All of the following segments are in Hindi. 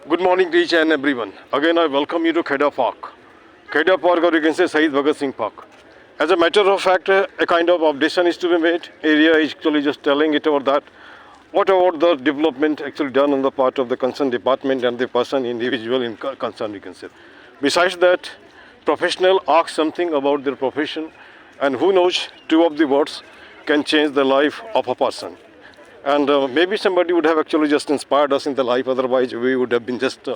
Good morning to each and everyone. Again, I welcome you to Kheda Park. Kheda Park, or you can say Shahid Bhagat Singh Park. As a matter of fact, a kind of updation is to be made. Area is actually just telling it about that. What about the development actually done on the part of the concerned department and the person individual in concern, you can say. Besides that, professional ask something about their profession, and who knows, two of the words can change the life of a person. And maybe somebody would have actually just inspired us in the life, otherwise we would have been just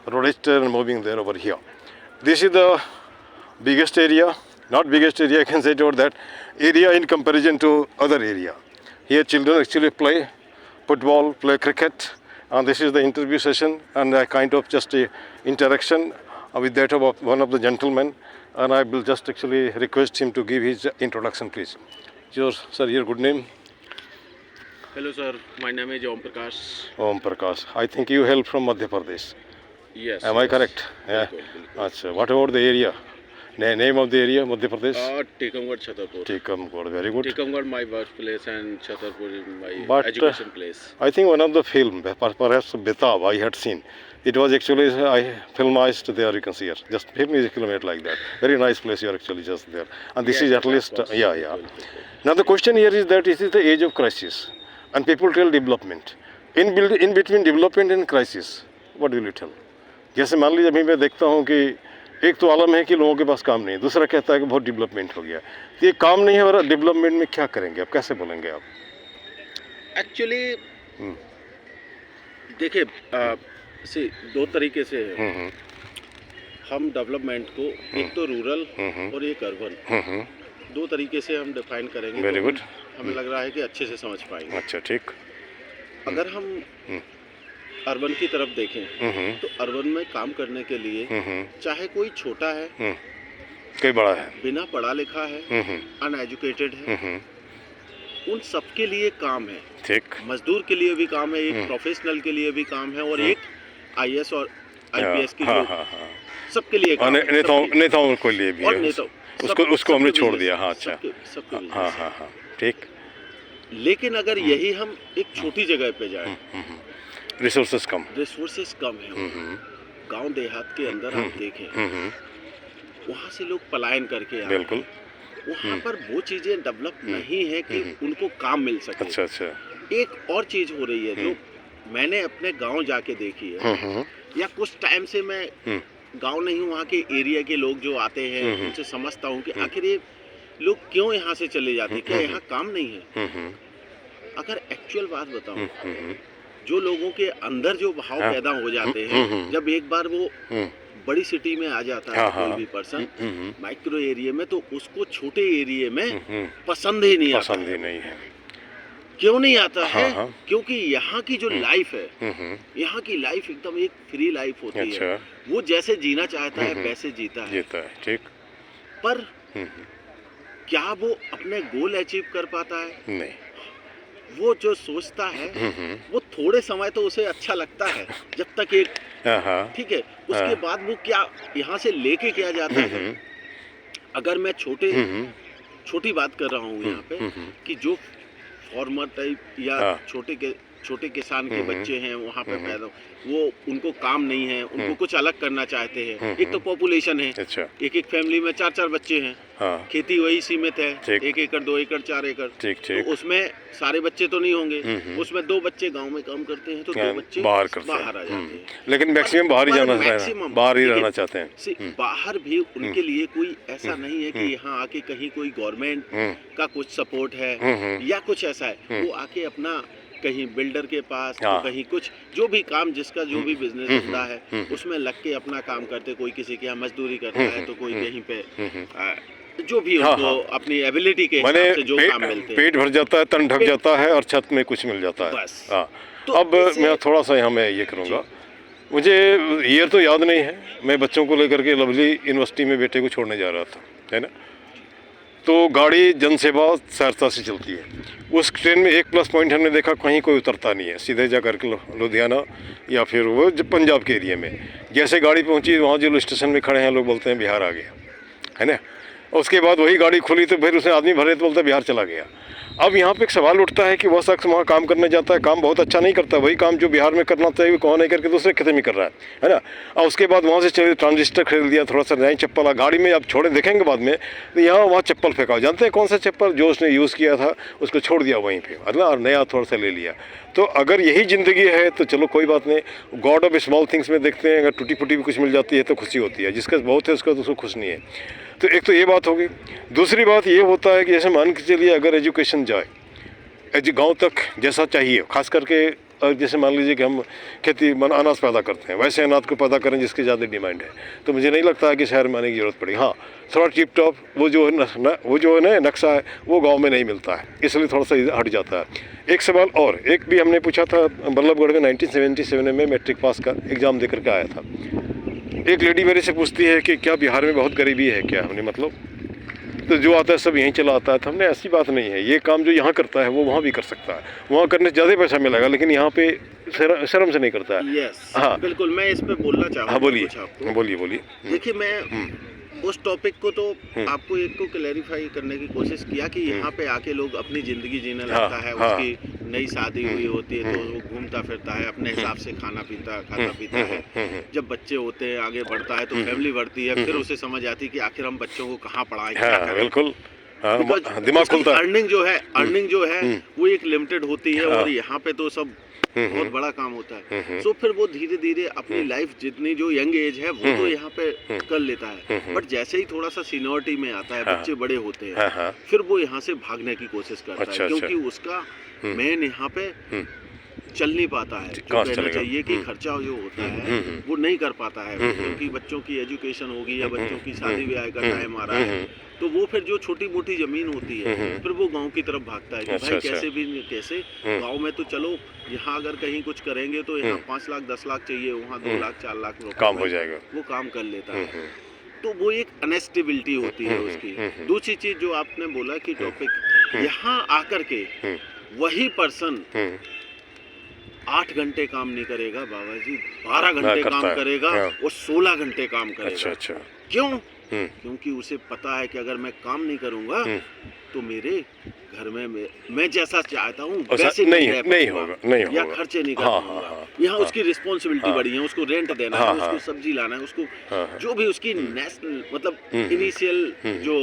registered and moving there over here. This is the biggest area, not biggest area, I can say it over that area in comparison to other area. Here children actually play football, play cricket, and this is the interview session and a kind of just a interaction with that of one of the gentlemen, and I will just actually request him to give his introduction, please. Sir, your good name? Hello sir, my name is Om Prakash. Om Prakash. I think you hail from Madhya Pradesh. Yes. Am I correct? Yeah. Achha. What about the area? Name of the area, Madhya Pradesh? Tikamgarh, Chhatarpur. Tikamgarh, very good. Tikamgarh, my birthplace, and Chhatarpur is my education place. I think one of the film, perhaps Betab, I had seen. It was actually I filmized there. You can see it. Just film is actually made like that. Very nice place. You are actually just there, and this is at least yeah. Now the question here is that this is the age of crisis. And people tell development. In between development and crisis, what will you tell? जैसे मान लीजिए अभी मैं देखता हूँ कि एक तो आलम है कि लोगों के पास काम नहीं, दूसरा कहता है कि बहुत डेवलपमेंट हो गया। तो ये काम नहीं है और डेवलपमेंट में क्या करेंगे आप, कैसे बोलेंगे आप? एक्चुअली देखिए दो तरीके से है। हम डेवलपमेंट को एक तो रूरल और एक अर्बन, दो तरीके से हम डिफाइन करेंगे। Very good. हमें लग रहा है कि अच्छे से समझ पाएंगे। अच्छा, ठीक। अगर हम अर्बन की तरफ देखें तो अर्बन में काम करने के लिए चाहे कोई छोटा है, कोई बड़ा है, बिना पढ़ा लिखा है, अनएजुकेटेड है, उन सबके लिए काम है। ठीक। मजदूर के लिए भी काम है, एक प्रोफेशनल के लिए भी काम है, और एक आईएएस और आईपीएस की सबके लिए काम है। नेताओं के लिए भी है। उसको हमने छोड़ दिया। हाँ, अच्छा। हाँ, ठीक। लेकिन अगर यही हम एक छोटी जगह पे जाएं, रिसोर्सेस कम है, गांव देहात के अंदर आप देखें, वहाँ से लोग पलायन करके आए, बिल्कुल, वहाँ पर वो चीजें डेवलप नहीं है कि उनको काम मिल सके। अच्छा। एक और चीज हो रही है जो मैंने अपने गांव जाके देखी है, या कुछ टाइम से मैं गांव नहीं हूँ, वहाँ के एरिया के लोग जो आते हैं उनसे समझता हूँ कि आखिर ये लोग क्यों यहाँ से चले जाते हैं, क्या यहाँ काम नहीं है? अगर एक्चुअल बात बताऊं, जो लोगों के अंदर जो भाव पैदा हो जाते हैं, जब एक बार वो बड़ी सिटी में आ जाता है कोई भी पर्सन माइक्रो एरिया में, तो उसको छोटे एरिया में पसंद ही नहीं है। क्यों नहीं आता है? क्योंकि यहाँ की जो लाइफ है, यहाँ की लाइफ एकदम एक फ्री लाइफ होती है। वो जैसे जीना चाहता है वैसे जीता है। ठीक। पर क्या वो अपने गोल अचीव कर पाता है? नहीं। वो जो सोचता है वो थोड़े समय तो उसे अच्छा लगता है, जब तक एक ठीक है, उसके बाद वो क्या यहाँ से लेके क्या जाता है। अगर मैं छोटी बात कर रहा हूँ यहाँ पे कि जो फॉर्मर टाइप या छोटे किसान के बच्चे हैं वहाँ पे पैदा, वो उनको काम नहीं है, उनको कुछ अलग करना चाहते हैं। एक तो पॉपुलेशन है, अच्छा। एक फैमिली में 4 बच्चे हैं, खेती वही सीमित है, 1 एकड़ 2 एकड़ 4 एकड़, तो उसमें सारे बच्चे तो नहीं होंगे, उसमें 2 बच्चे गांव में काम करते हैं, तो 2 बच्चे बाहर आ जाते हैं। लेकिन मैक्सिमम बाहर ही रहना चाहते हैं। बाहर भी उनके लिए कोई ऐसा नहीं है कि यहाँ आके कहीं कोई गवर्नमेंट का कुछ सपोर्ट है या कुछ ऐसा है। वो आके अपना कहीं बिल्डर के पास, तो कहीं कुछ जो भी काम, जिसका जो भी बिजनेस धंधा है, उसमें लग के अपना काम करते। कोई किसी के यहाँ मजदूरी करता है, तो कोई कहीं पे जो भी उनको अपनी एबिलिटी के हिसाब से जो काम मिलते हैं। पेट भर जाता है, तन ढक जाता है और छत में कुछ मिल जाता है। तो अब मैं थोड़ा सा यहाँ मैं ये करूँगा, मुझे ईयर तो याद नहीं है, मैं बच्चों को लेकर के लवली यूनिवर्सिटी में बेटे को छोड़ने जा रहा था, है ना। तो गाड़ी जनसेवा सहरसा से चलती है। उस ट्रेन में एक प्लस पॉइंट हमने देखा, कहीं कोई उतरता नहीं है, सीधे जा कर के लुधियाना या फिर वो पंजाब के एरिया में। जैसे गाड़ी पहुंची वहाँ जो स्टेशन में खड़े हैं लोग बोलते हैं बिहार आ गया, है ना। उसके बाद वही गाड़ी खुली तो फिर उसने आदमी भरे तो बोलते बिहार चला गया। अब यहाँ पे एक सवाल उठता है कि वह शख्स वहाँ काम करने जाता है, काम बहुत अच्छा नहीं करता, वही काम जो बिहार में करना चाहिए वो नहीं करके दूसरे खेत में कर रहा है ना। और उसके बाद वहाँ से चले ट्रांजिस्टर खरीद लिया, थोड़ा सा नई चप्पल गाड़ी में आप छोड़े देखेंगे बाद में, तो यहाँ वहाँ चप्पल फेंका, जानते हैं कौन सा चप्पल, जो उसने यूज़ किया था उसको छोड़ दिया वहीं पर, है ना, और नया थोड़ा सा ले लिया। तो अगर यही ज़िंदगी है तो चलो कोई बात नहीं, गॉड ऑफ स्मॉल थिंग्स में देखते हैं, अगर टूटी फूटी भी कुछ मिल जाती है तो खुशी होती है, जिसका बहुत है उसका तो उसको खुश नहीं है। तो एक तो ये बात होगी। दूसरी बात ये होता है कि जैसे मान के चलिए अगर एजुकेशन जाए गांव तक जैसा चाहिए, खास करके जैसे मान लीजिए कि हम खेती अनाज पैदा करते हैं, वैसे अनाज को पैदा करें जिसकी ज़्यादा डिमांड है, तो मुझे नहीं लगता है कि शहर में आने की ज़रूरत पड़ेगी। हाँ, थोड़ा टिप टॉप वो जो है ना नक्शा है वो गांव में नहीं मिलता है, इसलिए थोड़ा सा हट जाता है। एक सवाल और एक भी हमने पूछा था, बल्लभगढ़ में 1977 में मैट्रिक पास का एग्ज़ाम दे करके आया था। एक लेडी मेरे से पूछती है कि क्या बिहार में बहुत गरीबी है क्या, हमने मतलब तो जो आता है सब यहीं चला आता है। तो हमने ऐसी बात नहीं है, ये काम जो यहाँ करता है वो वहाँ भी कर सकता है, वहाँ करने से ज़्यादा पैसा मिलेगा, लेकिन यहाँ पे शर्म से नहीं करता है। यस, हाँ बिल्कुल, मैं इस पे बोलना चाहूँगा। हाँ बोलिए बोलिए। देखिए, मैं उस टॉपिक को तो आपको एक को क्लैरिफाई करने की कोशिश किया कि यहाँ पे आके लोग अपनी ज़िंदगी जीने लगता है, उसकी नई शादी हुई होती है तो वो घूमता फिरता है, अपने हिसाब से खाता पीता है। जब बच्चे होते हैं, आगे बढ़ता है तो फैमिली बढ़ती है, फिर उसे समझ आती है कि आखिर हम बच्चों को कहाँ पढ़ाएं, क्या करें। बिल्कुल, दिमाग खुलता है। अर्निंग जो है वो एक लिमिटेड होती है, और यहाँ पे तो सब बहुत बड़ा काम होता है। सो फिर वो धीरे धीरे अपनी लाइफ जितनी जो यंग एज है वो तो यहाँ पे कर लेता है, बट जैसे ही थोड़ा सा सीनियरिटी में आता है, बच्चे बड़े होते हैं, फिर वो यहाँ से भागने की कोशिश करता है, क्योंकि उसका मेन यहाँ पे चल नहीं पाता है। जो कहना चाहिए कि खर्चा जो होता है वो नहीं कर पाता है, क्योंकि बच्चों की एजुकेशन होगी या बच्चों की शादी ब्याह का टाइम आ रहा है, तो वो फिर जो छोटी मोटी जमीन होती है फिर वो गांव की तरफ भागता है कि भाई कैसे भी कैसे गांव में तो चलो, यहाँ अगर कहीं कुछ करेंगे तो यहाँ 5 लाख 10 लाख चाहिए, वहाँ 2 लाख 4 लाख काम हो जाएगा, वो काम कर लेता है। तो वो एक अनस्टेबिलिटी होती है उसकी। दूसरी चीज जो आपने बोला कि टॉपिक, यहाँ आकर के वही पर्सन 8 घंटे काम नहीं करेगा बाबा जी, 12 घंटे काम करेगा और 16 घंटे काम करेगा। अच्छा। क्यों? क्योंकि उसे पता है कि अगर मैं काम नहीं करूंगा तो मेरे घर में मैं जैसा चाहता हूँ वैसे नहीं होगा या खर्चे नहीं कर पाऊंगा। यहाँ उसकी रिस्पॉन्सिबिलिटी बड़ी है, उसको रेंट देना है, उसको सब्जी लाना है, उसको जो भी उसकी नेशनल मतलब इनिशियल जो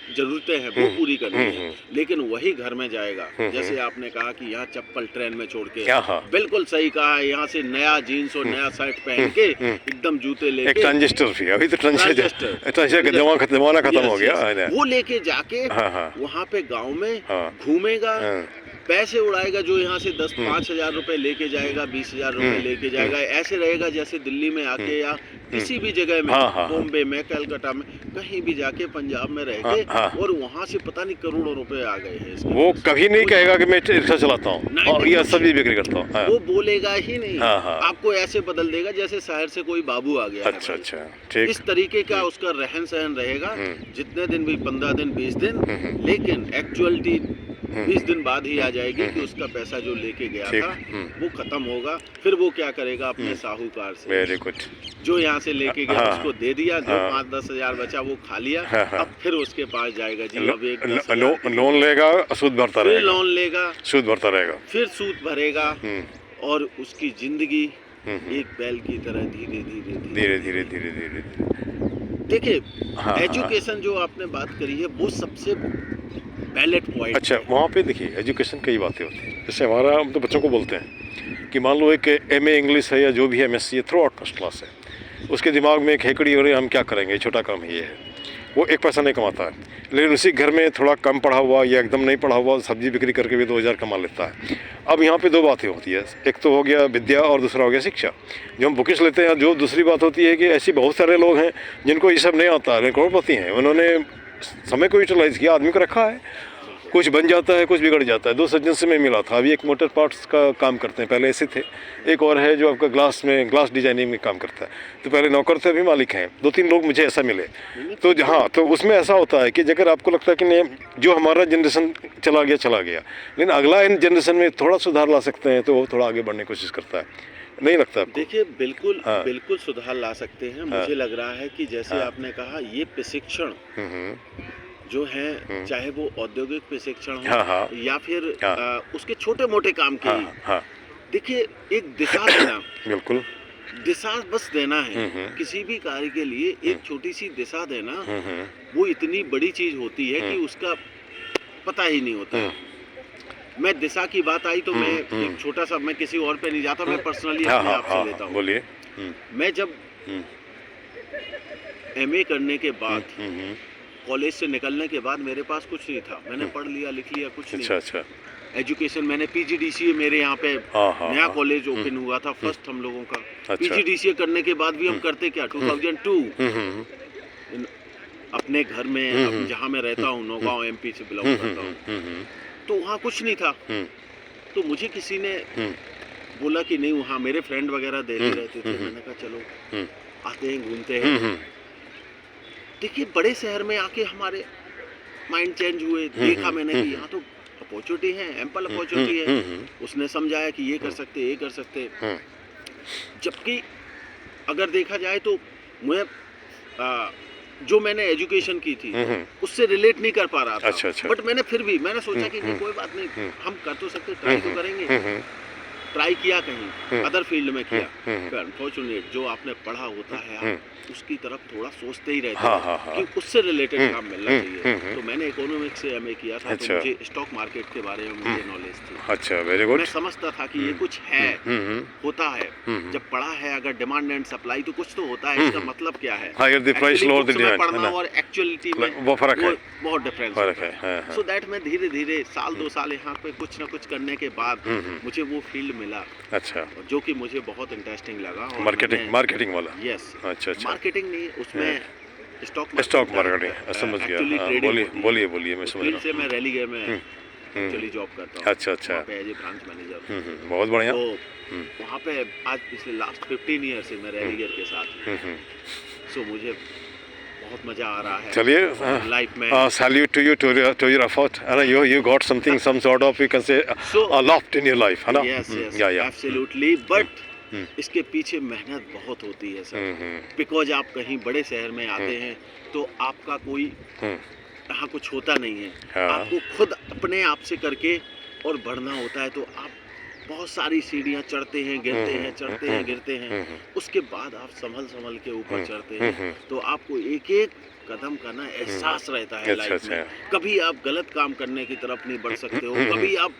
जरूरतें हैं वो पूरी करनी है। लेकिन वही घर में जाएगा, जैसे आपने कहा कि यहाँ चप्पल ट्रेन में छोड़ के, बिल्कुल सही कहा है, यहाँ से नया जीन्स और नया शर्ट पहन के एकदम जूते लेके, एक ट्रांजिस्टर भी अभी तो ट्रांजिस्टर जमाना खत्म हो गया, वो लेके जाके वहाँ पे गाँव में घूमेगा, पैसे उड़ाएगा, जो यहाँ से 10-5 हजार रुपए लेके जाएगा, 20 हजार रुपए लेके जाएगा, ऐसे रहेगा जैसे दिल्ली में आके या किसी भी जगह में, बॉम्बे में, कलकत्ता में, कहीं भी जाके पंजाब में रह के, और वहाँ से पता नहीं करोड़ों रुपए आ गए हैं। वो कभी नहीं कहेगा कि मैं रिक्शा चलाता हूँ या सब्जी बिक्री करता हूँ, वो बोलेगा ही नहीं। आपको ऐसे बदल देगा जैसे शहर से कोई बाबू आ गया। अच्छा, इस तरीके का उसका रहन सहन रहेगा, जितने दिन भी 15 दिन 20 दिन, लेकिन एक्चुअलिटी 20 दिन बाद ही आ जाएगी कि उसका पैसा जो लेके गया था वो खत्म होगा। फिर वो क्या करेगा, अपने साहूकार से, वेरी गुड, जो यहाँ से लेके गया उसको दे दिया, जो 5-10 हजार बचा वो खा लिया, अब फिर उसके पास जाएगा जी, अब एक लोन लेगा, सूद भरता रहेगा, फिर लोन लेगा, सूद भरता रहेगा, फिर सूद भरेगा, और उसकी जिंदगी एक बैल की तरह धीरे धीरे देखिए। एजुकेशन जो आपने बात करी है वो सबसे वैलिड पॉइंट। अच्छा, वहाँ पे देखिए एजुकेशन कई बातें होती हैं, जैसे हमारा हम तो बच्चों को बोलते हैं कि मान लो एक MA इंग्लिश है या जो भी है MSc है, थ्रू आउट फर्स्ट क्लास है, उसके दिमाग में एक हेकड़ी हो रही है, हम क्या करेंगे, छोटा काम ही है, वो एक पैसा नहीं कमाता है। लेकिन उसी घर में थोड़ा कम पढ़ा हुआ या एकदम नहीं पढ़ा हुआ सब्जी बिक्री करके भी 2000 कमा लेता है। अब यहाँ पे 2 बातें होती है, एक तो हो गया विद्या और दूसरा हो गया शिक्षा, जो हम बुकिश लेते हैं। जो दूसरी बात होती है कि ऐसी बहुत सारे लोग हैं जिनको ये सब नहीं आता, लेकिन करोड़पति हैं, उन्होंने समय को यूटिलाइज़ किया, आदमी को रखा है, कुछ बन जाता है, कुछ बिगड़ जाता है। 2 सज्जन से मैं मिला था, अभी एक मोटर पार्ट्स का काम करते हैं, पहले ऐसे थे, एक और है जो आपका ग्लास डिजाइनिंग में काम करता है, तो पहले नौकर थे, अभी मालिक हैं। 2-3 लोग मुझे ऐसा मिले, तो हाँ, तो उसमें ऐसा होता है कि अगर आपको लगता है कि नहीं जो हमारा जनरेशन चला गया, लेकिन अगला इन जनरेशन में थोड़ा सुधार ला सकते हैं, तो वो थोड़ा आगे बढ़ने की कोशिश करता है, नहीं लगता आपको? देखिए बिल्कुल सुधार ला सकते हैं। मुझे लग रहा है कि जैसे आपने कहा, ये प्रशिक्षण जो है, चाहे वो औद्योगिक प्रशिक्षण हो हाँ, हाँ। या फिर हाँ। उसके छोटे मोटे काम के हाँ, ही। हाँ, देखिए, एक दिशा देना, बिल्कुल। दिशा बस देना है। हम्म। किसी भी कार्य के लिए एक छोटी सी दिशा देना, हम्म। वो इतनी बड़ी चीज होती है कि उसका पता ही नहीं होता है। मैं दिशा की बात आई तो मैं एक छोटा सा, मैं किसी और पे नहीं जाता, मैं पर्सनली हाँ, अपने हाँ, आप से हाँ, लेता हूँ। बोलिए। मैं जब हम्म। एमए करने के बाद, हम्म। कॉलेज से निकलने के बाद मेरे पास कुछ नहीं था। मैंने पढ़ लिया, लिख लिया, कुछ नहीं। अच्छा, अच्छा। एजुकेशन मैंने पीजीडीसीए, मेरे यहाँ पे हाँ, हाँ, नया हाँ। कॉलेज ओपन हुआ था, फर्स्ट हम लोगों का। अच्छा। पीजीडीसीए करने के बाद भी हम करते क्या, 2002 हम्म। अपने घर में, अब जहाँ मैं रहता हूँ, नौगांव एमपी से बिलोंग करता हूँ, तो वहाँ कुछ नहीं था। तो मुझे किसी ने बोला कि नहीं, वहाँ मेरे फ्रेंड वगैरह दिल्ली रहते थे। मैंने कहा चलो आते हैं, घूमते हैं। देखिए, बड़े शहर में आके हमारे माइंड चेंज हुए। देखा मैंने कि यहाँ तो अपॉर्चुनिटी है, एम्पल अपॉर्चुनिटी है। उसने समझाया कि ये कर सकते, ये कर सकते। जबकि अगर देखा जाए तो मैं जो मैंने एजुकेशन की थी उससे रिलेट नहीं कर पा रहा था। अच्छा, अच्छा। बट मैंने फिर भी मैंने सोचा कि नहीं, कोई बात नहीं, हम कर तो सकते, ट्राई तो करेंगे। ट्राई किया कहीं अदर फील्ड में किया। अनफॉर्चुनेट, जो आपने पढ़ा होता है आप उसकी तरफ थोड़ा सोचते ही रहते हाँ, हैं हाँ, हाँ। कि उससे रिलेटेड काम मिलना चाहिए। तो मैंने इकोनॉमिक्स से एमए किया था। अच्छा। तो मुझे स्टॉक मार्केट के बारे में मुझे नॉलेज थी। अच्छा, वेरी गुड। मैं समझता था कि ये कुछ है, होता है। जब पढ़ा है, अगर डिमांड एंड सप्लाई, तो कुछ तो होता है। इसका मतलब क्या है? Higher the price, Actually, lower the books में डिमांड, है पढ़ना ना? और एक्चुअलिटी में वो फर्क है। बहुत डिफरेंस फर्क होता है, है। हाँ। सो दैट मैं धीरे धीरे साल 2 साल यहाँ पे कुछ ना कुछ करने के बाद मुझे वो फील्ड मिला, अच्छा। जो कि मुझे बहुत इंटरेस्टिंग लगा। और मार्केटिंग वाला। यस, अच्छा, अच्छा। मार्केटिंग नहीं, उसमें स्टॉक मार्केटिंग, समझ गया। एक्चुअली हाँ, ट्रेडिंग बोलिए, मैं समझ फील्ड रहा से हूँ। मैं रेलीगेयर में एक्चुअली जॉब करता हूँ। अच्छा, अच्छा। वहाँ पे एज ए ब्रांच मैनेजर। बहुत बढ़िया। तो वहाँ पे आज पिछले लास्ट 15 ईयर से मैं रेलीगेयर के साथ हूँ। सो मुझे बहुत मजा आ रहा है। चलिए, लाइफ में salute to you, to your effort, and you got something, some sort of, you can say, a loft in your life, है ना? Yes, Yeah. एब्सोल्युटली। बट इसके पीछे मेहनत बहुत होती है सर। बिकॉज आप कहीं बड़े शहर में आते हैं तो आपका कोई यहाँ कुछ होता नहीं है। हाँ। आपको खुद अपने आप से करके और बढ़ना होता है। तो आप बहुत सारी सीढ़ियाँ चढ़ते हैं, गिरते हैं, चढ़ते हैं, गिरते हैं। उसके बाद आप संभल के ऊपर चढ़ते हैं। तो आपको एक एक कदम का ना एहसास रहता है अच्छा, लाइफ में। अच्छा। कभी आप गलत काम करने की तरफ नहीं बढ़ सकते हो, कभी आप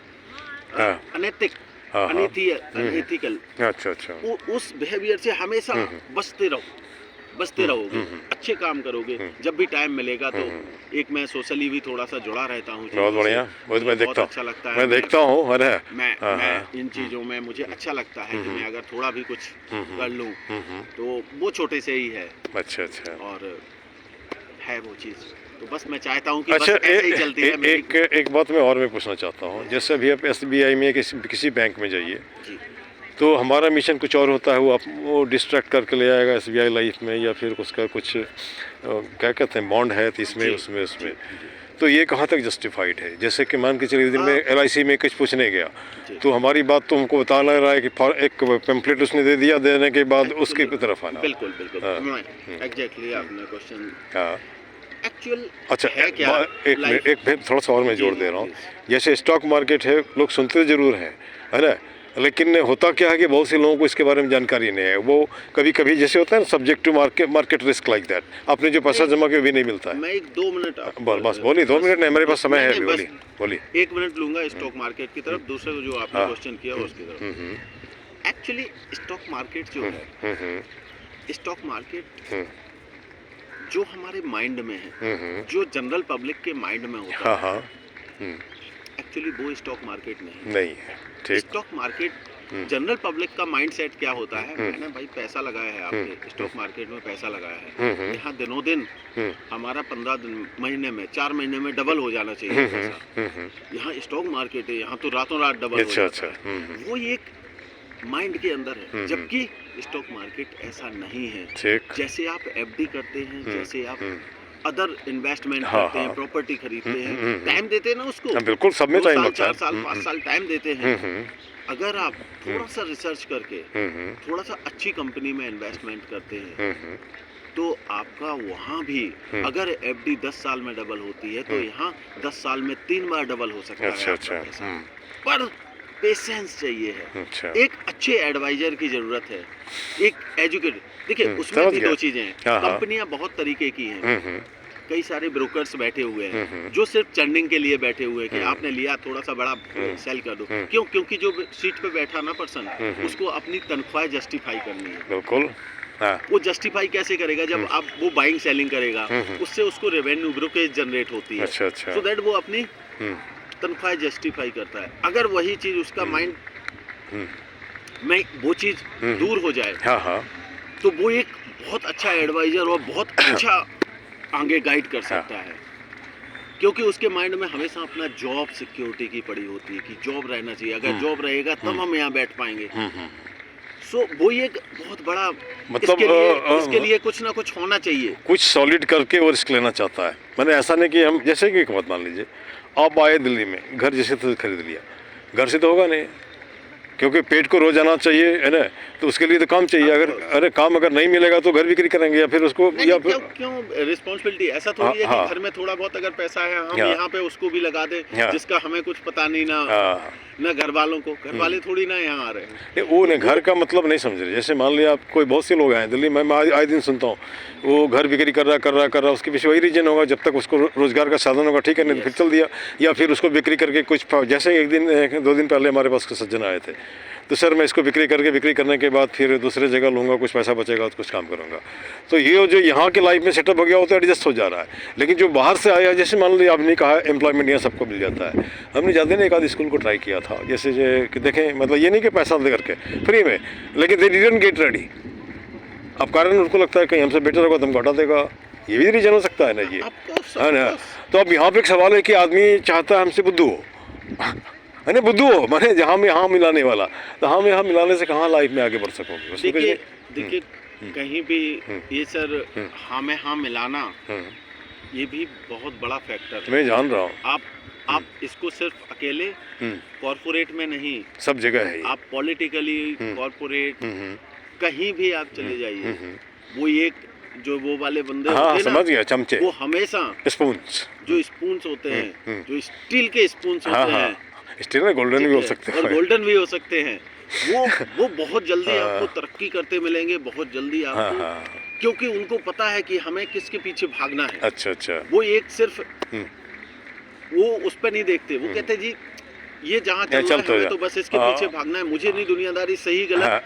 अनैतिक, हाँ, हाँ। अनएथिकल अच्छा। उस बिहेवियर से हमेशा बचते रहोगे। अच्छे काम करोगे। जब भी टाइम मिलेगा तो एक मैं सोशली भी थोड़ा सा जुड़ा रहता हूँ। बहुत बढ़िया। वो तो मैं देखता हूँ। अच्छा लगता है। मैं देखता हूँ, अरे। मैं इन चीज़ों में मुझे अच्छा लगता है कि मैं अगर थोड़ा भी कुछ कर लूँ तो वो छोटे से ही है। अच्छा। और है वो चीज़। तो बस मैं चाहता हूँ कि अच्छा, बस ऐसे ही चलती है मेरी। एक बात मैं और पूछना चाहता हूँ। जैसे अभी आप SBI में किसी बैंक में जाइए, जी। तो हमारा मिशन कुछ और होता है, वो डिस्ट्रैक्ट करके ले आएगा SBI लाइफ में, या फिर उसका कुछ क्या कहते हैं, बॉन्ड है, तो इसमें उसमें तो ये कहाँ तक जस्टिफाइड है? जैसे कि मान के चलिए, दिन में LIC में कुछ पूछने गया, तो हमारी बात तो हमको बता रहा है कि एक पेम्पलेट उसने दे दिया, देने के बाद उसके तरफ आना। बिल्कुल एग्जैक्टली आपने क्वेश्चन। हाँ। एक्चुअल अच्छा, है क्या? एक थोड़ा सा और मैं जोड़ दे रहा हूँ। जैसे स्टॉक मार्केट है, लोग सुनते जरूर हैं, है ना, लेकिन होता क्या है कि बहुत से लोगों को इसके बारे में जानकारी नहीं है। वो कभी जैसे होता है ना, subject to market risk, like that, आपने जो पैसा जमा किया भी नहीं मिलता है। मैं 2 मिनट बस बोलिए, 2 मिनट नहीं, हमारे पास समय है अभी। बोलिए। 1 मिनट लूंगा स्टॉक मार्केट की तरफ, दूसरे को जो आपने क्वेश्चन किया उसकी तरफ। एक्चुअली स्टॉक मार्केट जो है, स्टॉक मार्केट जो हमारे माइंड में है, जो जनरल पब्लिक के माइंड में होता है, एक्चुअली वो स्टॉक मार्केट नहीं है। ठीक। स्टॉक मार्केट, जनरल पब्लिक का माइंडसेट क्या होता है? मैंने भाई पैसा लगाया है, आपके स्टॉक मार्केट में पैसा लगाया है, यहाँ दिनों दिन हमारा 15 महीने में, 4 महीने में डबल हो जाना चाहिए पैसा। यहाँ स्टॉक मार्केट है, यहाँ तो रातों रात डबल हो जाता है। वो एक माइंड के अंदर है। जबकि स्टॉक मार्केट ऐसा नहीं है। जैसे आप FD करते हैं, जैसे आप अदर इन्वेस्टमेंट करते हैं, प्रॉपर्टी खरीदते हैं, टाइम देते हैं ना उसको। बिल्कुल, सब में टाइम लगता है। 4 साल 5 साल टाइम देते हैं। अगर आप थोड़ा सा रिसर्च करके थोड़ा सा अच्छी कंपनी में इन्वेस्टमेंट करते हैं तो आपका वहाँ भी अगर एफडी 10 साल में डबल होती है तो यहाँ 10 साल में 3 बार डबल हो सकता है अच्छा आपका अच्छा पैसा। पर पेशेंस चाहिए है, अच्छा एक अच्छे एडवाइजर की जरूरत है, एक एजुकेटेड। देखिए उसमें समझ भी गया। 2 चीजें हैं, हाँ, हाँ। कंपनियां बहुत तरीके की हैं, कई सारे ब्रोकर्स बैठे हुए हैं जो सिर्फ चंडिंग के लिए बैठे हुए हैं कि आपने लिया थोड़ा सा बड़ा सेल कर दो। क्यों? क्योंकि जो सीट पे बैठा ना पर्सन उसको अपनी तनख्वाह जस्टिफाई करनी है। बिल्कुल। हाँ वो जस्टिफाई कैसे करेगा? जब आप वो बाइंग सेलिंग करेगा उससे उसको रेवेन्यू ब्रोकेज जनरेट होती है, अच्छा अच्छा सो दैट वो अपनी तनख्वाह जस्टिफाई करता है। अगर वही चीज उसका माइंड में वो चीज दूर हो जाए हाँ हाँ तो वो एक बहुत अच्छा एडवाइजर और बहुत अच्छा आगे गाइड कर सकता है, क्योंकि उसके माइंड में हमेशा अपना जॉब सिक्योरिटी की पड़ी होती है कि जॉब रहना चाहिए, अगर जॉब रहेगा तब हम यहाँ बैठ पाएंगे। सो वो एक बहुत बड़ा मतलब इसके लिए कुछ ना कुछ होना चाहिए। कुछ सॉलिड करके वो रिस्क लेना चाहता है। मैंने ऐसा नहीं कि हम जैसे कि एक बात मान लीजिए, आप आए दिल्ली में, घर जैसे तो खरीद लिया, घर से तो होगा नहीं, क्योंकि पेट को रोज आना चाहिए है ना, तो उसके लिए तो काम चाहिए। अगर काम अगर नहीं मिलेगा तो घर बिक्री करेंगे या फिर उसको नहीं, या क्यों क्यों रिस्पॉन्सिबिलिटी ऐसा थोड़ी है कि घर में थोड़ा बहुत अगर पैसा है हम यहाँ पे उसको भी लगा दें जिसका हमें कुछ पता नहीं ना घर वालों को, घर वाले थोड़ी ना यहाँ आ रहे हैं। वो नहीं, घर का मतलब नहीं समझ रहे। जैसे मान लिया आप कोई बहुत से लोग आए दिल्ली में, मैं आए दिन सुनता हूँ वो घर बिक्री कर रहा, उसके पीछे वही रीजन होगा, जब तक उसको रोजगार का साधन होगा ठीक है, नहीं तो फिर चल दिया, या फिर उसको बिक्री करके कुछ। जैसे एक दिन 2 दिन पहले हमारे पास कुछ सज्जन आए थे, तो सर मैं इसको बिक्री करने के बाद फिर दूसरे जगह लूँगा, कुछ पैसा बचेगा तो कुछ काम करूँगा। तो ये जो यहाँ के लाइफ में सेटअप हो गया वो तो एडजस्ट हो जा रहा है, लेकिन जो बाहर से आया, जैसे मान लीजिए आपने कहा एम्प्लॉयमेंट यहाँ सबको मिल जाता है, हमने ज़्यादा नहीं एक आध स्कूल को ट्राई किया था, जैसे कि देखें, मतलब ये नहीं कि पैसा दे करके फ्री में, लेकिन दे डिडंट गेट रेडी। अब कारण उनको लगता है कहीं हमसे बेटर होगा तो हमको हटा देगा, ये भी रीजन हो सकता है ना जी, है ना। तो अब यहाँ पे एक सवाल है कि आदमी चाहता है हमसे बुद्धू हो, है ना, बुद्धू हो, माने जहाँ में यहाँ मिलाने वाला, तो हम यहाँ मिलाने से कहाँ लाइफ में आगे बढ़ सकोगे। देखिए कहीं भी ये सर हाँ में हाँ मिलाना ये भी बहुत बड़ा फैक्टर है। मैं जान रहा हूँ। आप इसको सिर्फ अकेले कॉर्पोरेट में नहीं, सब जगह है। आप पॉलिटिकली कॉर्पोरेट कहीं भी आप चले जाइए, वो एक जो वो वाले बंदे होते हैं ना, समझ गया, चमचे, वो हमेशा स्पून्स, जो स्पून्स होते हैं, जो स्टील के स्पून्स होते हैं, स्टील में गोल्डन भी हो सकते हैं, और गोल्डन भी हो सकते हैं, वो बहुत जल्दी आपको तरक्की करते मिलेंगे, बहुत जल्दी आपको, क्योंकि उनको पता है कि हमें किसके पीछे भागना है। अच्छा अच्छा, वो एक सिर्फ वो उस पर नहीं देखते, वो कहते जी ये जहाँ चल रहा है तो बस इसके पीछे भागना है, मुझे नहीं दुनियादारी सही गलत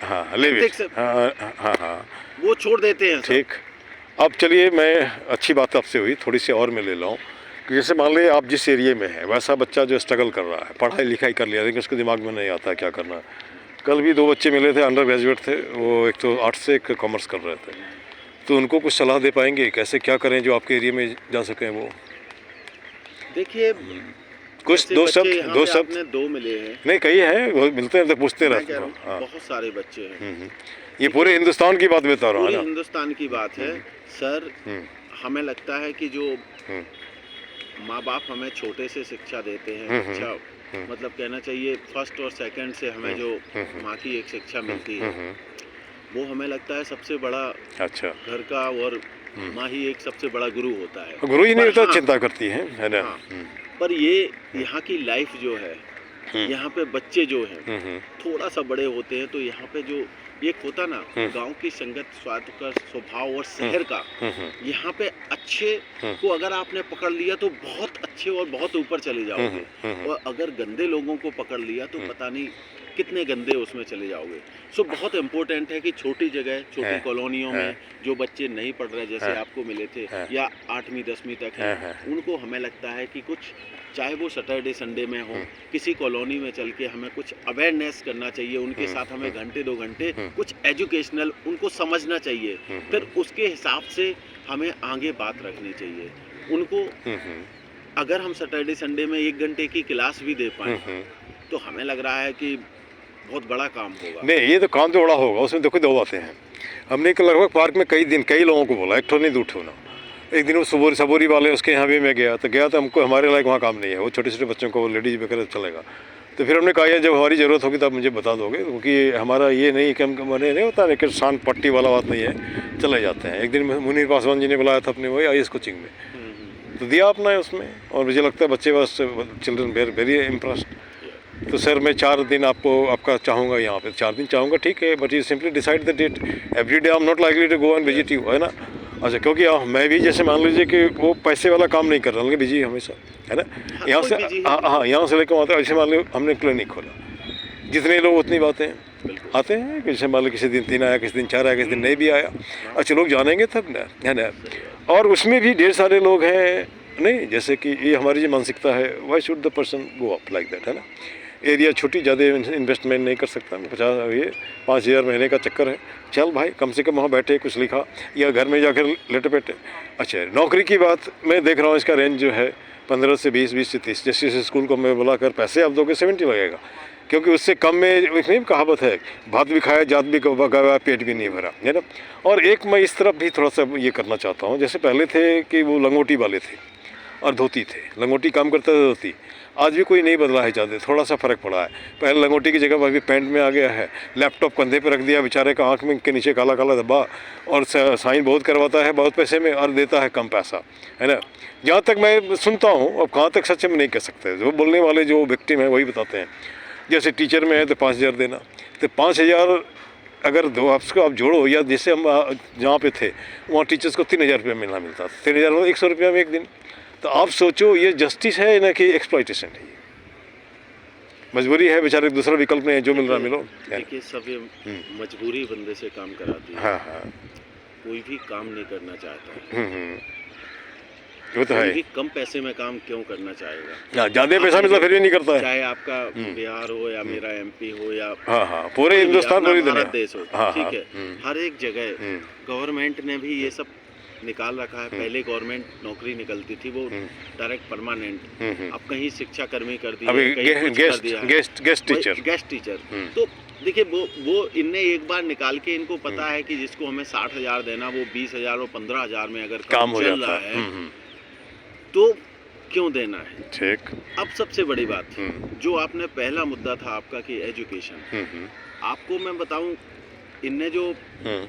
वो छोड़ देते हैं। ठीक, अब चलिए, मैं अच्छी बात आपसे हुई, थोड़ी सी और मैं ले लाऊं कि जैसे मान लीजिए आप जिस एरिया में है, वैसा बच्चा जो स्ट्रगल कर रहा है, पढ़ाई लिखाई कर लिया, लेकिन उसके दिमाग में नहीं आता क्या करना। कल भी 2 बच्चे मिले थे, अंडर ग्रेजुएट थे, वो एक तो आर्ट्स से एक कॉमर्स कर रहे थे, तो उनको कुछ सलाह दे पाएंगे कैसे क्या करें जो आपके एरिया में जा सकें वो? देखिए कुछ दो शब्द 2 मिले हैं, नहीं कई हैं, वो मिलते हैं तो पूछते रहते हैं। बहुत सारे बच्चे हैं, ये पूरे हिंदुस्तान की बात बता रहा हूँ, पूरे हिंदुस्तान की बात है सर। हमें लगता है कि जो माँ बाप हमें छोटे से शिक्षा देते हैं, अच्छा मतलब कहना चाहिए फर्स्ट और सेकंड से हमें जो माँ की एक शिक्षा मिलती है, वो हमें लगता है सबसे बड़ा, अच्छा, घर का, और माँ ही एक सबसे बड़ा गुरु होता है। गुरु ही नहीं होता, चिंता करती है ना। पर ये यहाँ की लाइफ जो है, यहाँ पे बच्चे जो हैं थोड़ा सा बड़े होते हैं, तो यहाँ पे जो एक होता ना गांव की संगत, स्वाद का स्वभाव और शहर का, यहाँ पे अच्छे को अगर आपने पकड़ लिया तो बहुत अच्छे और बहुत ऊपर चले जाओगे, और अगर गंदे लोगों को पकड़ लिया तो पता नहीं कितने गंदे उसमें चले जाओगे। सो बहुत इम्पोर्टेंट है कि छोटी जगह, छोटी कॉलोनियों में जो बच्चे नहीं पढ़ रहे, जैसे आपको मिले थे, या 8वीं 10वीं तक है, उनको हमें लगता है कि कुछ, चाहे वो सैटरडे संडे में हो, किसी कॉलोनी में चल के हमें कुछ अवेयरनेस करना चाहिए, उनके साथ हमें घंटे 2 घंटे कुछ एजुकेशनल उनको समझना चाहिए, फिर उसके हिसाब से हमें आगे बात रखनी चाहिए उनको। अगर हम सैटरडे संडे में 1 घंटे की क्लास भी दे पाए तो हमें लग रहा है कि बहुत बड़ा काम होगा। नहीं, ये तो काम तो बड़ा होगा, उसमें देखो 2 बातें हैं। हमने लगभग पार्क में कई लोगों को बोला, एक ठो नहीं 2 ठो ना। एक दिन वो सबोरी वाले उसके यहाँ भी मैं गया, तो हमको हमारे लायक वहाँ काम नहीं है, वो छोटे छोटे बच्चों को लेडीज वगैरह चलेगा, तो फिर हमने कहा यार जब हमारी ज़रूरत होगी तब मुझे बता दोगे, क्योंकि हमारा ये नहीं कि हम मैंने नहीं होता लेकिन शान पट्टी वाला बात नहीं है, चले जाते हैं। एक दिन मुनीर पासवान जी ने बुलाया था अपने वही IAS कोचिंग में, तो दिया अपना है उसमें, और मुझे लगता है बच्चे बस चिल्ड्रन वेरी इम्प्रेस्ड। तो सर मैं 4 दिन आपका चाहूँगा यहाँ पे, 4 दिन चाहूँगा, ठीक है, but you simply decide the date, every day I am not likely to go and visit you, है ना। अच्छा, क्योंकि मैं भी जैसे मान लीजिए कि वो पैसे वाला काम नहीं कर रहा हूँ, बिजी हमेशा, है ना। यहाँ से हाँ यहाँ से लेकर आता है। ऐसे मान लो हमने क्लिनिक खोला, जितने लोग उतनी बातें आते हैं, जैसे मान लो किसी दिन 3 आया, किसी दिन 4 आया, किसी दिन नहीं भी आया। अच्छा, लोग जानेंगे तब ना, है ना। और उसमें भी ढेर सारे लोग हैं, नहीं जैसे कि ये हमारी जो मानसिकता है, why should the person go up like that, है ना। एरिया छोटी, ज़्यादा इन्वेस्टमेंट नहीं कर सकता मैं, 5,000 महीने का चक्कर है, चल भाई कम से कम वहाँ बैठे कुछ लिखा, या घर में जाकर लेटे पेटे। अच्छा, नौकरी की बात मैं देख रहा हूँ, इसका रेंज जो है 15 से 20, 20 से 30। जैसे स्कूल को मैं बुलाकर पैसे आप दोगे 70 लगेगा, क्योंकि उससे कम में एक कहावत है, भात भी खाया जात भी गवाया पेट भी नहीं भरा, है ना। और एक मैं इस तरफ भी थोड़ा सा ये करना चाहता हूँ, जैसे पहले थे कि वो लंगोटी वाले थे और धोती थे, लंगोटी काम करता था, धोती। आज भी कोई नहीं बदला है ज़्यादा, थोड़ा सा फ़र्क पड़ा है। पहले लंगोटी की जगह अभी पैंट में आ गया है, लैपटॉप कंधे पे रख दिया, बेचारे का आँख में के नीचे काला काला धब्बा, और साइन बहुत करवाता है बहुत पैसे में और देता है कम पैसा, है ना। जहाँ तक मैं सुनता हूँ, अब कहाँ तक सच में नहीं कह सकते, जो बोलने वाले जो विक्टिम है वही बताते हैं। जैसे टीचर में है तो 5,000 देना, तो 5,000 अगर दो आपको आप जोड़ो, या जैसे हम जहाँ पे थे वहाँ टीचर्स को 3,000 रुपया मिलना मिलता, 3,000 मतलब 100 रुपया में एक दिन। तो आप सोचो ये जस्टिस है ना कि एक्सप्लॉइटेशन है, मजबूरी है, बेचारे दूसरा विकल्प नहीं है, जो मिल रहा मिलो। देखिए सब ये मजबूरी बंदे से काम कराती है। हाँ, कोई भी काम नहीं करना चाहता है। वो तो कोई है। भी कम पैसे में काम क्यों करना चाहेगा? ज़्यादा पैसा मिलता फिर भी नहीं करता है, चाहे आपका बिहार हो या मेरा MP हो या हाँ पूरे हिंदुस्तान, पूरी दुनिया, भारत देश हो, ठीक है, हर एक जगह गवर्नमेंट ने भी ये सब निकाल रखा है। पहले गवर्नमेंट नौकरी निकलती थी वो डायरेक्ट परमानेंट, अब कहीं शिक्षा कर्मी कर दिया, कहीं कुछ कर दिया, गेस्ट टीचर। तो देखिए वो इनने एक बार निकाल के, इनको पता है कि जिसको हमें 60,000 देना वो 20,000 और 15,000 में अगर काम चल रहा है तो क्यों देना है। ठीक। अब सबसे बड़ी बात, जो आपने पहला मुद्दा था आपका कि एजुकेशन, आपको मैं बताऊं, इनने जो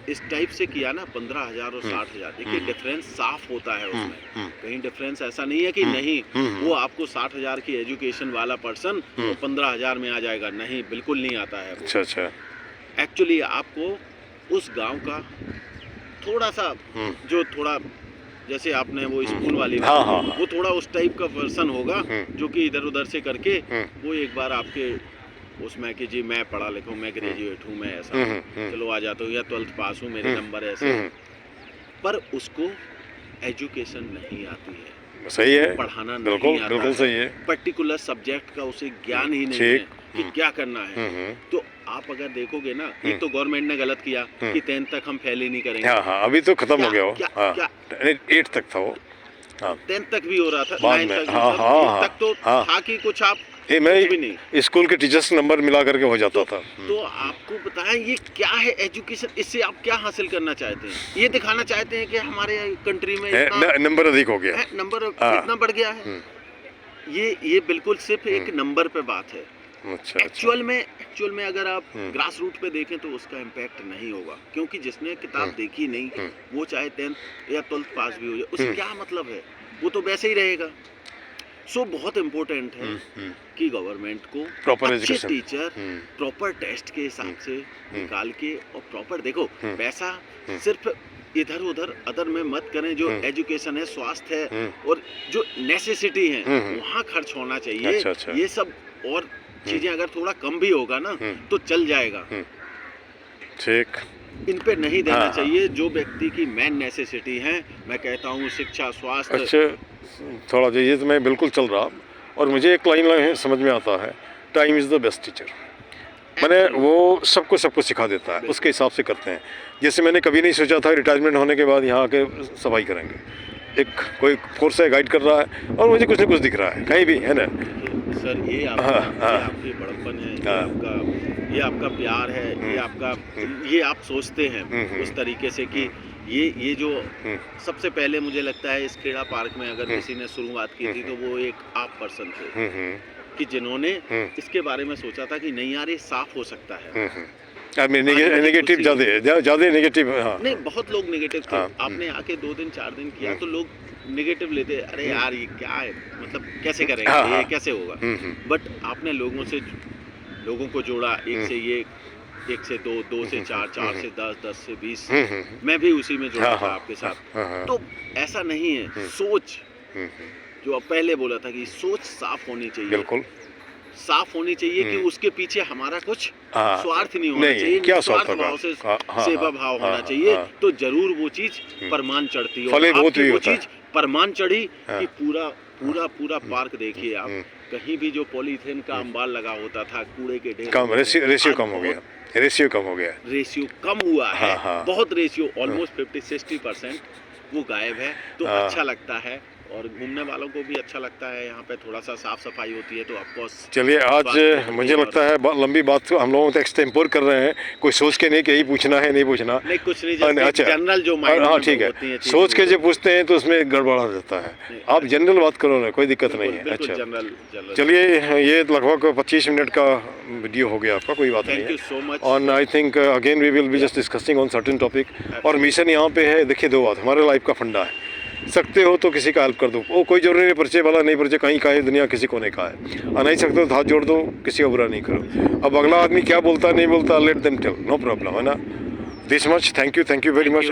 इस टाइप से किया ना 15,000 और 60,000, देखिए डिफरेंस साफ होता है उसमें, कहीं डिफरेंस ऐसा नहीं है कि नहीं वो आपको 60,000 की एजुकेशन वाला पर्सन वो 15,000 में आ जाएगा, नहीं, बिल्कुल नहीं आता है। अच्छा। एक्चुअली आपको उस गांव का थोड़ा सा जो थोड़ा, जैसे आपने वो स्कूल वाली वो थोड़ा उस टाइप का पर्सन होगा जो कि इधर उधर से करके वो एक बार आपके उसमें कि जी मैं पढ़ा लिखा हूँ, मैं ग्रेजुएट हूँ, मैं ऐसा चलो आ जाता हूँ, या 12th पास हूँ, मेरे नंबर ऐसे, पर उसको एजुकेशन नहीं आती है, सही है, पढ़ाना नहीं आता, बिल्कुल सही है, पर्टिकुलर सब्जेक्ट का उसे ज्ञान ही नहीं है कि क्या करना है। तो आप अगर देखोगे ना, एक तो गवर्नमेंट ने गलत किया कि 10th तक हम फेल ही नहीं करेंगे। हाँ, अभी तो खत्म हो गया वो, क्या 8 तक था वो, 10th तक भी हो रहा था, 9th तक, 8th तक तो था कि कुछ आप मैं स्कूल के टीचर्स नंबर मिला करके हो जाता था। तो आपको बताएं ये क्या है एजुकेशन, इससे आप क्या हासिल करना चाहते हैं? ये दिखाना चाहते हैं कि हमारे कंट्री में नंबर अधिक हो गया है, नंबर इतना बढ़ गया है। ये बिल्कुल सिर्फ एक नंबर पे बात है। एक्चुअल में अगर आप ग्रास रूट पे देखें तो उसका इम्पैक्ट नहीं होगा, क्योंकि जिसने किताब देखी नहीं वो चाहे 10th या 12th पास भी हो जाए, उससे क्या मतलब है, वो तो वैसे ही रहेगा। सो बहुत इम्पोर्टेंट है कि गवर्नमेंट को प्रॉपर अच्छे एजुकेशन, टीचर प्रॉपर टेस्ट के हिसाब से निकाल के, और प्रॉपर देखो पैसा सिर्फ इधर उधर अदर में मत करें, जो एजुकेशन है, स्वास्थ्य है और जो नेसेसिटी है वहाँ खर्च होना चाहिए। अच्छा। ये सब और चीजें अगर थोड़ा कम भी होगा ना तो चल जाएगा, ठीक, इन पे नहीं देना चाहिए जो व्यक्ति की मेन नेसेसिटी है। मैं कहता हूँ शिक्षा, स्वास्थ्य। अच्छा, थोड़ा ये तो मैं बिल्कुल चल रहा, और मुझे एक लाइन समझ में आता है, time is the best teacher. मैंने वो सबको सिखा देता है, उसके हिसाब से करते हैं। जैसे मैंने कभी नहीं सोचा था रिटायरमेंट होने के बाद यहाँ आके सफाई करेंगे, एक कोई कोर्स है गाइड कर रहा है और मुझे कुछ न कुछ दिख रहा है कहीं भी, है ना सर। ये आपकी बड़प्पन है, ये आपका प्यार है, ये आप सोचते हैं उस तरीके से कि ये जो सबसे पहले मुझे लगता है इस खेड़ा पार्क में अगर किसी ने शुरुआत की थी तो वो एक आप पर्सन थे, कि जिन्होंने इसके बारे में सोचा था कि नहीं यार ये साफ हो सकता है। आई मीन नेगेटिव ज़्यादा नेगेटिव। हाँ नहीं, बहुत लोग नेगेटिव थे। हाँ। आपने आके 2 दिन 4 दिन किया तो लोग नेगेटिव लेते, अरे यार ये क्या है, मतलब कैसे करेंगे, हाँ, ये हाँ। कैसे होगा। बट आपने लोगों को जोड़ा, एक से ये, 1 से 2, 2 से 4, 4 से 10, 10 से 20। मैं भी उसी में जुड़ा हाँ, था हाँ, आपके साथ। हाँ। तो ऐसा नहीं है, सोच जो अब पहले बोला था कि सोच साफ होनी चाहिए, बिल्कुल। साफ होनी चाहिए कि उसके पीछे हमारा कुछ हाँ। स्वार्थ नहीं होना नहीं, चाहिए, क्या निस्वार्थ स्वार्थ होगा? भाव से हाँ, सेवा हाँ, भाव हाँ, होना चाहिए, हाँ। तो जरूर वो चीज परमान चढ़ती है। फले और बहुत आपकी भी वो होता है। चीज परमान चढ़ी हाँ। कि पूरा पार्क देखिए आप, कहीं भी जो पॉलीथीन का अंबार लगा होता था, कूड़े के ढेर कम होते थे, रेशियो आज कम हो बहुत गया, रेशियो कम हो गया। रेशियो कम हुआ है। हाँ, हाँ। बहुत रेशियो, ऑलमोस्ट 50-60% वो गायब है। तो हाँ। अच्छा लगता है और घूमने वालों को भी अच्छा लगता है। यहाँ पे थोड़ा सा साफ सफाई होती है तो ऑफकोर्स। चलिए आज मुझे लगता है लंबी बात तो हम लोगों तो एक्सटेम्पोर कर रहे हैं, कोई सोच के नहीं कि यही पूछना है, नहीं पूछना। नहीं, कुछ नहीं, हाँ, जस्ट जनरल जो माइंड हाँ में ठीक होती है, हैं चीज़ सोच के वो जो पूछते हैं तो उसमें गड़बड़ा जाता है। आप जनरल बात करो ना, कोई दिक्कत नहीं है। बिल्कुल अच्छा जनरल। चलिए, ये लगभग 25 मिनट का वीडियो हो गया आपका, कोई बात नहीं थैंक है। You so much. और I think again we will be just discussing on certain topic. और मिशन यहाँ पे है, देखिए 2 बात हमारे लाइफ का फंडा है, सकते हो तो किसी का हेल्प कर दो। वो कोई जरूरी नहीं परिचय वाला, नहीं परिचय कहीं का है, दुनिया किसी कोने का है। और नहीं सकते तो हाथ जोड़ दो, किसी का बुरा नहीं करो। अब अगला आदमी क्या बोलता नहीं बोलता, let them tell, no problem, है ना। This much, thank you very much.